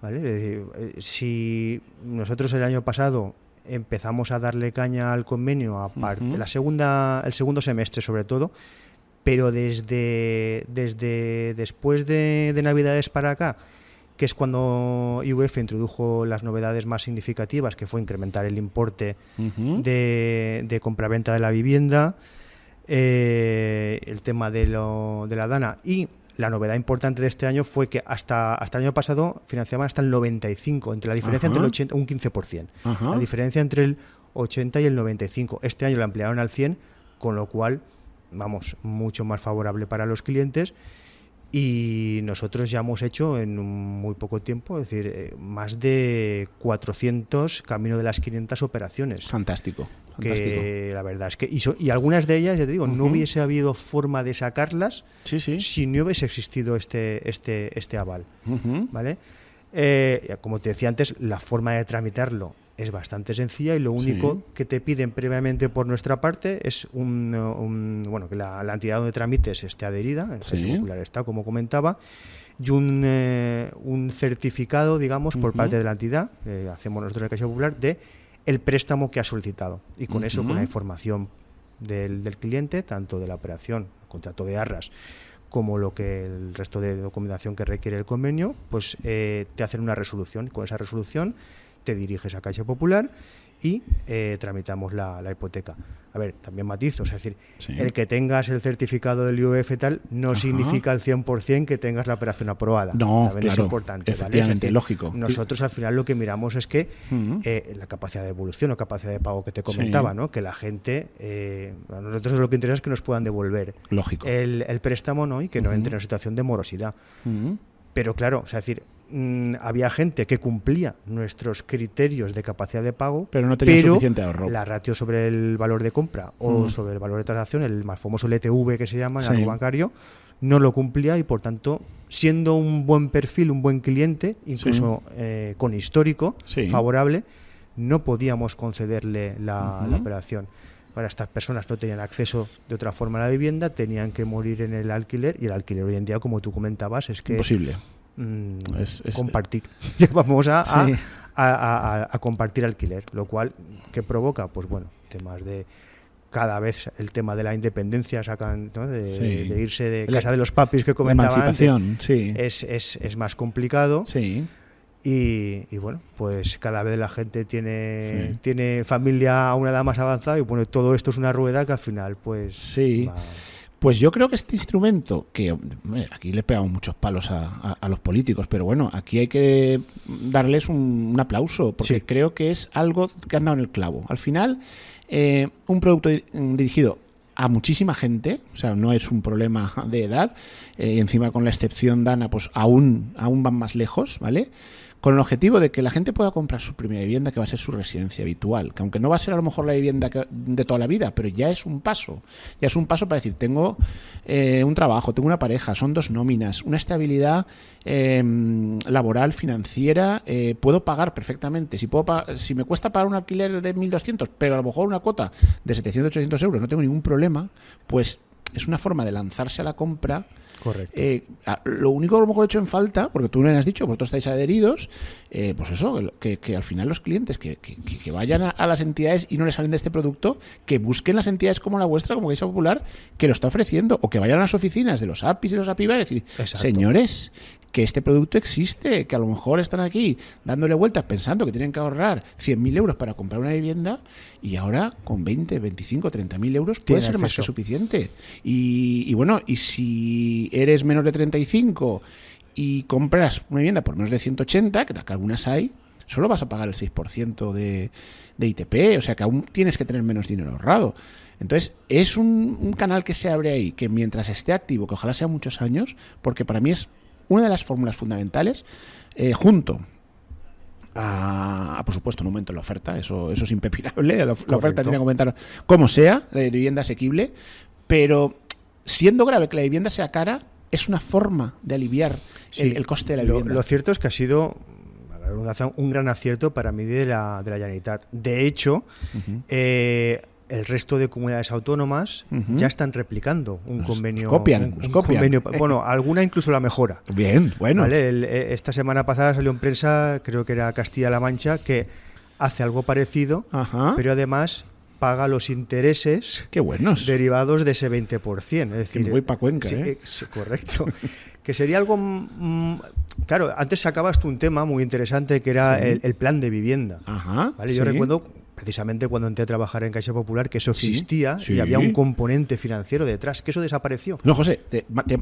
¿Vale? Es decir, si nosotros el año pasado empezamos a darle caña al convenio el segundo semestre sobre todo, pero desde después de Navidades para acá, que es cuando IVF introdujo las novedades más significativas, que fue incrementar el importe de compraventa de la vivienda, el tema de la DANA, y la novedad importante de este año fue que hasta el año pasado financiaban hasta el 95%, entre la diferencia entre el 80 un 15%. La diferencia entre el 80 y el 95. Este año la ampliaron al 100%, con lo cual, vamos, mucho más favorable para los clientes. Y nosotros ya hemos hecho en muy poco tiempo, es decir, más de 400, camino de las 500 operaciones. Fantástico. Que la verdad es que y algunas de ellas, ya te digo, no hubiese habido forma de sacarlas si no hubiese existido este aval, ¿vale? Como te decía antes, la forma de tramitarlo es bastante sencilla y lo único que te piden previamente por nuestra parte es bueno, que la entidad donde tramites esté adherida, en Caixa Popular está, como comentaba, y un certificado, digamos, por parte de la entidad, hacemos nosotros en Caixa Popular, de el préstamo que ha solicitado. Y con eso, con la información del cliente, tanto de la operación, contrato de arras, como el resto de documentación que requiere el convenio, pues te hacen una resolución. Con esa resolución te diriges a Caixa Popular y tramitamos la hipoteca. A ver, también matizos, es decir, Sí. el que tengas el certificado del IOF tal no significa al 100% que tengas la operación aprobada. No, también claro, es importante. efectivamente, ¿vale? Es decir, lógico. Nosotros al final lo que miramos es que la capacidad de devolución o capacidad de pago que te comentaba, Sí. ¿no? Que la gente, a nosotros lo que interesa es que nos puedan devolver Lógico. el préstamo, ¿no? Y que no entre en una situación de morosidad. Pero claro, o sea, es decir, había gente que cumplía nuestros criterios de capacidad de pago, Pero no tenía suficiente ahorro. la ratio sobre el valor de compra o sobre el valor de transacción, el más famoso LTV que se llama, el algo bancario, no lo cumplía y por tanto, siendo un buen perfil, un buen cliente, incluso con histórico favorable, no podíamos concederle la operación. Para estas personas no tenían acceso de otra forma a la vivienda, tenían que morir en el alquiler, y el alquiler hoy en día, como tú comentabas, es que imposible. compartir. Vamos a compartir alquiler, lo cual ¿qué provoca? Pues bueno, temas de cada vez el tema de la independencia sacan, ¿no? de irse de casa de los papis que comentaba antes, es más complicado. Sí. Y bueno, pues cada vez la gente tiene familia a una edad más avanzada y bueno, todo esto es una rueda que al final pues va. Pues yo creo que este instrumento, que aquí le pegamos muchos palos a los políticos, pero bueno, aquí hay que darles un aplauso, porque creo que es algo que han dado en el clavo. Al final, un producto dirigido a muchísima gente, o sea, no es un problema de edad, y encima con la excepción Dana, pues aún van más lejos, ¿vale? Con el objetivo de que la gente pueda comprar su primera vivienda, que va a ser su residencia habitual, que aunque no va a ser a lo mejor la vivienda de toda la vida, pero ya es un paso para decir, tengo un trabajo, tengo una pareja, son 2 nóminas, una estabilidad laboral, financiera, puedo pagar perfectamente. Si me cuesta pagar un alquiler de 1.200, pero a lo mejor una cuota de 700, 800 euros, no tengo ningún problema, pues es una forma de lanzarse a la compra. Correcto. Lo único que a lo mejor he hecho en falta, porque tú me has dicho, vosotros estáis adheridos, pues eso, que al final los clientes que vayan a las entidades y no les salen de este producto, que busquen las entidades como la vuestra, como Caixa Popular, que lo está ofreciendo, o que vayan a las oficinas de los APIs y de los APIVA y decir, Exacto. Señores, que este producto existe, que a lo mejor están aquí dándole vueltas pensando que tienen que ahorrar 100.000 euros para comprar una vivienda y ahora con 20, 25, 30.000 euros puede ser más que suficiente. Y bueno, y si eres menor de 35 y compras una vivienda por menos de 180, que algunas hay, solo vas a pagar el 6% de ITP, o sea que aún tienes que tener menos dinero ahorrado. Entonces, es un canal que se abre ahí, que mientras esté activo, que ojalá sea muchos años, porque para mí es una de las fórmulas fundamentales, junto a, por supuesto, un aumento en la oferta, eso es impepinable, la oferta tiene que aumentar como sea, la vivienda asequible, pero siendo grave que la vivienda sea cara, es una forma de aliviar el coste de la vivienda. Lo cierto es que ha sido un gran acierto para mí de la Generalitat. De hecho, el resto de comunidades autónomas ya están replicando un convenio. Copian. Convenio, bueno, alguna incluso la mejora. Bien, bueno. ¿Vale? Esta semana pasada salió en prensa, creo que era Castilla-La Mancha, que hace algo parecido, pero además paga los intereses derivados de ese 20%. Es decir, que voy para Cuenca, correcto. Que sería algo... claro, antes sacabas tú un tema muy interesante que era el plan de vivienda. ¿Vale? Yo recuerdo precisamente cuando entré a trabajar en Caixa Popular que eso existía y había un componente financiero detrás, que eso desapareció. No, José,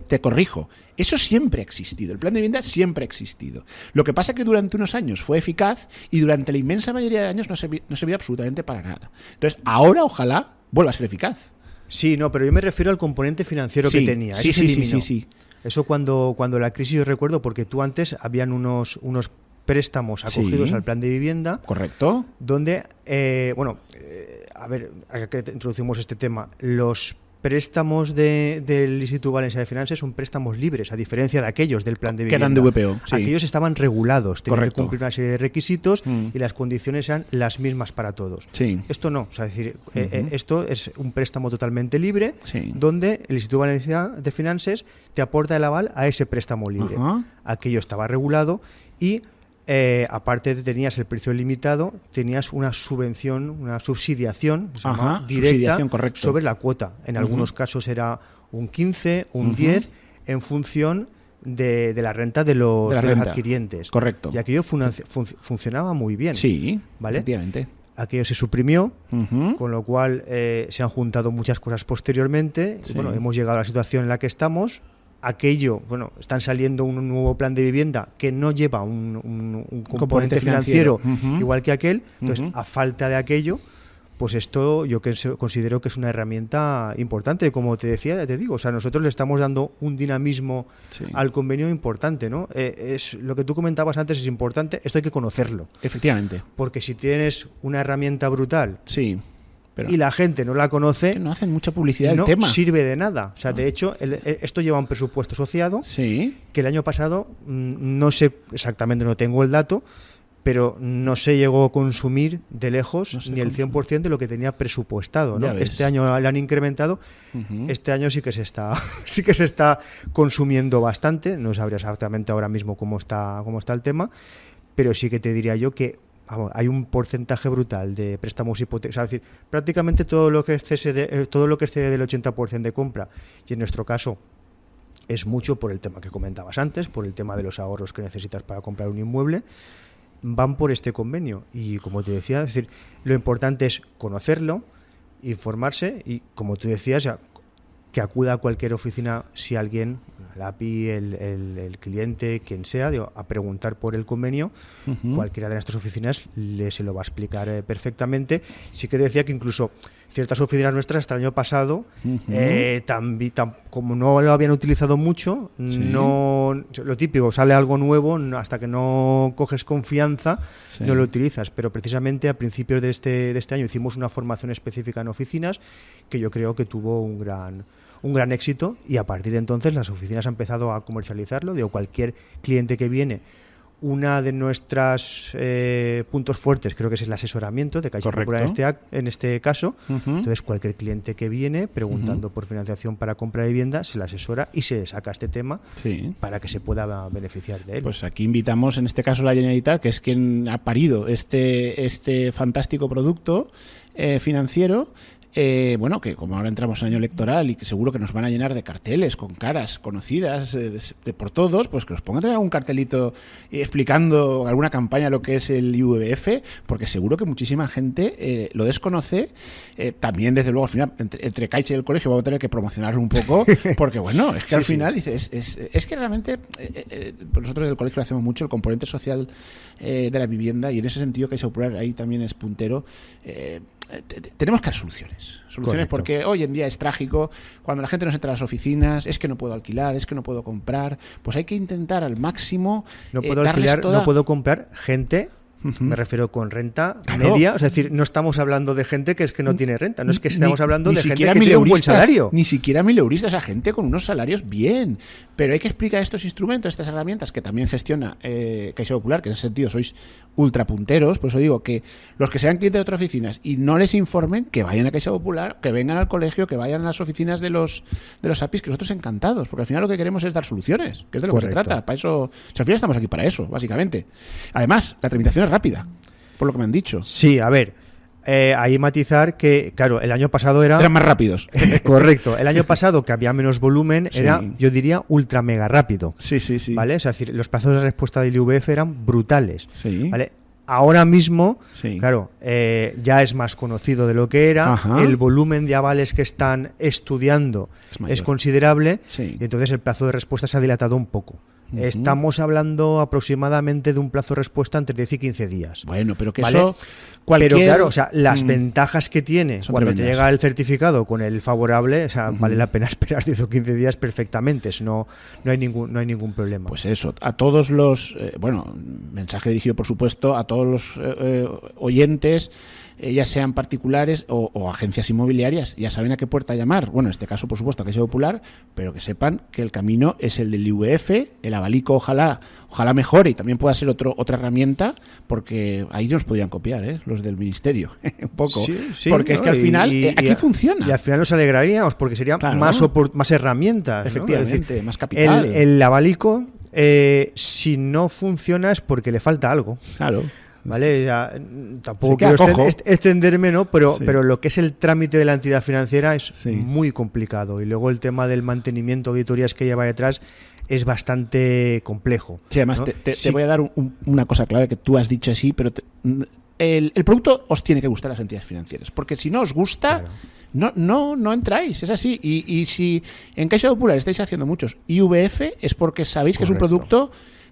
te corrijo. Eso siempre ha existido. El plan de vivienda siempre ha existido. Lo que pasa es que durante unos años fue eficaz y durante la inmensa mayoría de años no servía absolutamente para nada. Entonces, ahora ojalá vuelva a ser eficaz. Sí, no, pero yo me refiero al componente financiero que tenía. Eso se eliminó. Sí. Eso cuando la crisis, yo recuerdo, porque tú antes habían unos préstamos acogidos al plan de vivienda. Correcto. Donde, a ver, que introducimos este tema, los préstamos del Instituto Valencià de Finances son préstamos libres, a diferencia de aquellos del plan de vivienda. Que eran de VPO. Sí. Aquellos estaban regulados, tenían Correcto. que cumplir una serie de requisitos y las condiciones eran las mismas para todos. Sí. Esto no, o sea, es decir, esto es un préstamo totalmente libre, donde el Instituto Valencià de Finances te aporta el aval a ese préstamo libre. Aquello estaba regulado y aparte de tenías el precio limitado, tenías una subvención, una subsidiación directa sobre la cuota. En algunos casos era un 15, un 10, en función de la renta de los adquirientes. Correcto. Y aquello funcionaba muy bien. Sí, ¿vale? efectivamente. aquello se suprimió, Ujú. con lo cual se han juntado muchas cosas posteriormente. Sí. Y, bueno, hemos llegado a la situación en la que estamos. Aquello, bueno, están saliendo un nuevo plan de vivienda que no lleva un componente financiero Ujú. igual que aquel. Entonces, Ujú. a falta de aquello, pues esto yo considero que es una herramienta importante. Como te decía, ya te digo, o sea, nosotros le estamos dando un dinamismo Sí. al convenio importante, ¿no? Es lo que tú comentabas antes, es importante, esto hay que conocerlo, Efectivamente. porque si tienes una herramienta brutal Sí. Pero y la gente no la conoce, que no hacen mucha publicidad no del tema. sirve de nada. O sea, de hecho, esto lleva un presupuesto asociado Sí. que el año pasado, no sé exactamente, no tengo el dato, pero no se llegó a consumir de lejos No se ni el 100% de lo que tenía presupuestado, ¿no? Ya ves. Este año le han incrementado, Ujú. este año sí que se está sí que se está consumiendo bastante. No sabría exactamente ahora mismo cómo está el tema, pero sí que te diría yo que vamos, hay un porcentaje brutal de préstamos hipotecarios, es decir, prácticamente todo lo que excede del 80% de compra, y en nuestro caso es mucho por el tema que comentabas antes, por el tema de los ahorros que necesitas para comprar un inmueble, van por este convenio. Y como te decía, es decir, lo importante es conocerlo, informarse y, como tú decías, ya, que acuda a cualquier oficina si alguien, la API, el cliente, quien sea, digo, a preguntar por el convenio. Ujú. Cualquiera de nuestras oficinas se lo va a explicar perfectamente. Sí que decía que incluso ciertas oficinas nuestras hasta el año pasado, Ujú. como no lo habían utilizado mucho, Sí. no, lo típico, sale algo nuevo, hasta que no coges confianza, Sí. no lo utilizas. Pero precisamente a principios de este año hicimos una formación específica en oficinas que yo creo que tuvo un gran éxito, y a partir de entonces las oficinas han empezado a comercializarlo. Digo, cualquier cliente que viene, una de nuestras puntos fuertes creo que es el asesoramiento de Caixa Popular en este caso. Ujú. Entonces cualquier cliente que viene preguntando por financiación para compra de vivienda se le asesora y se saca este tema Sí. para que se pueda beneficiar de él. Pues aquí invitamos, en este caso, la Generalitat, que es quien ha parido este fantástico producto financiero. Bueno, que como ahora entramos en año electoral y que seguro que nos van a llenar de carteles con caras conocidas por todos, pues que nos pongan algún cartelito explicando alguna campaña lo que es el IVF, porque seguro que muchísima gente lo desconoce. También, desde luego, al final, entre Caixa y el colegio vamos a tener que promocionarlo un poco, porque bueno, es que al final dices, es que realmente nosotros del colegio lo hacemos mucho, el componente social de la vivienda, y en ese sentido Caixa Popular ahí también es puntero. Tenemos que dar soluciones. Correcto. Porque hoy en día es trágico, cuando la gente no se entra a las oficinas, es que no puedo alquilar, es que no puedo comprar, pues hay que intentar al máximo no puedo darles alquilar, toda... no puedo comprar gente. Ujú. Me refiero con renta Claro. media, es decir, no estamos hablando de gente que es que no tiene renta, no es que estamos hablando ni de gente siquiera que tiene un buen mileuristas, salario. Ni siquiera mileuristas, a gente con unos salarios bien. Pero hay que explicar estos instrumentos, estas herramientas que también gestiona Caixa Popular, que en ese sentido sois ultra punteros. Por eso digo que los que sean clientes de otras oficinas y no les informen, que vayan a Caixa Popular, que vengan al colegio, que vayan a las oficinas de los APIs, que nosotros encantados, porque al final lo que queremos es dar soluciones, que es de lo que se Correcto. trata. Para eso, o sea, al final estamos aquí para eso, básicamente. Además, la tramitación es rápida, por lo que me han dicho. Sí, a ver, ahí matizar que, claro, el año pasado Eran más rápidos. Correcto, el año pasado, que había menos volumen, Sí. era, yo diría, ultra mega rápido. Sí, sí, sí. ¿Vale? Es decir, los plazos de respuesta del IVF eran brutales. Sí. ¿Vale? Ahora mismo, Sí. claro, ya es más conocido de lo que era, Ajá. el volumen de avales que están estudiando Es mayor. es considerable, Sí. y entonces el plazo de respuesta se ha dilatado un poco. Ujú. Estamos hablando aproximadamente de un plazo de respuesta entre 10 y 15 días. Bueno, pero que ¿Vale? eso... Cualquier... Pero claro, o sea, las Mm. ventajas que tiene Son cuando te tremendas. llega el certificado con el favorable, o sea, Ujú. vale la pena esperar 10 o 15 días perfectamente, no hay ningún problema. Pues eso, a todos los, mensaje dirigido por supuesto a todos los oyentes, ya sean particulares o agencias inmobiliarias, ya saben a qué puerta llamar. Bueno, en este caso por supuesto a Caixa Popular, pero que sepan que el camino es el del IVF, el abalico ojalá mejore y también pueda ser otra herramienta, porque ahí nos podrían copiar, los del ministerio, un poco, Sí, porque es ¿no? que al final aquí y funciona. Y al final nos alegraríamos porque serían Claro. más herramientas, ¿no? Efectivamente, Es decir, más capital. el abalico, si no funciona es porque le falta algo. Claro. ¿Vale? Ya, tampoco Se queda quiero cojo. extenderme, ¿no? Pero Sí. lo que es el trámite de la entidad financiera es Sí. muy complicado. Y luego el tema del mantenimiento, auditorías que lleva detrás, es bastante complejo. Sí, además ¿no? te Sí. voy a dar una cosa clave que tú has dicho así, pero el producto os tiene que gustar a las entidades financieras, porque si no os gusta, no entráis, es así. Y si en Caixa Popular estáis haciendo muchos IVF, es porque sabéis que es un producto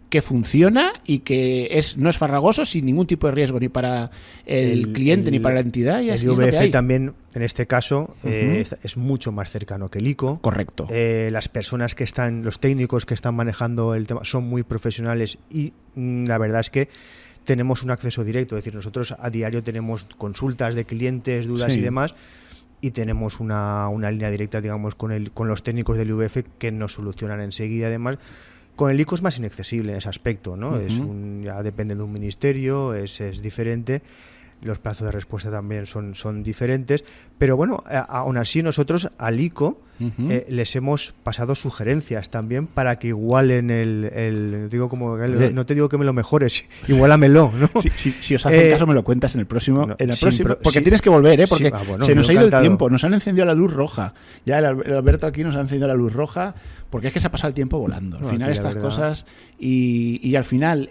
que funciona y que no es farragoso, sin ningún tipo de riesgo ni para el cliente ni para la entidad. Y el IVF también, en este caso, es mucho más cercano que el ICO. Correcto. Las personas los técnicos que están manejando el tema son muy profesionales y la verdad es que tenemos un acceso directo. Es decir, nosotros a diario tenemos consultas de clientes, dudas y demás, y tenemos una línea directa, digamos, con los técnicos del IVF que nos solucionan enseguida. Además, con el ICO es más inaccesible en ese aspecto, ¿no? Ya depende de un ministerio, es diferente. Los plazos de respuesta también son diferentes, pero bueno, aún así nosotros al ICO les hemos pasado sugerencias también para que igualen no te digo que me lo mejores, igualamelo, ¿no? Si os hacen caso me lo cuentas en el próximo, porque tienes que volver, porque se nos ha ido el tiempo, nos han encendido la luz roja, ya el Alberto aquí nos ha encendido la luz roja, porque es que se ha pasado el tiempo volando, al final estas cosas, y al final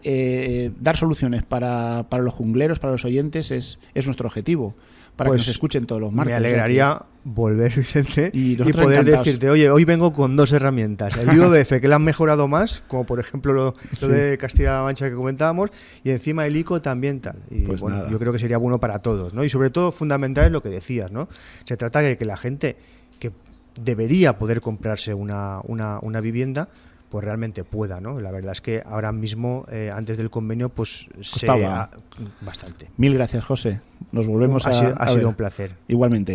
dar soluciones para los jungleros, para los oyentes es nuestro objetivo, para que nos escuchen todos los martes. Me alegraría volver, Vicente, y poder decirte, oye, hoy vengo con 2 herramientas. El IVF, que le han mejorado más, como por ejemplo lo de Castilla-La Mancha que comentábamos, y encima el ICO también tal. Y pues bueno, yo creo que sería bueno para todos, ¿no? Y sobre todo fundamental es lo que decías, ¿no? Se trata de que la gente que debería poder comprarse una vivienda, pues realmente pueda, ¿no? La verdad es que ahora mismo, antes del convenio, pues costaba bastante. Mil gracias, José. Nos volvemos ha sido un placer. Igualmente.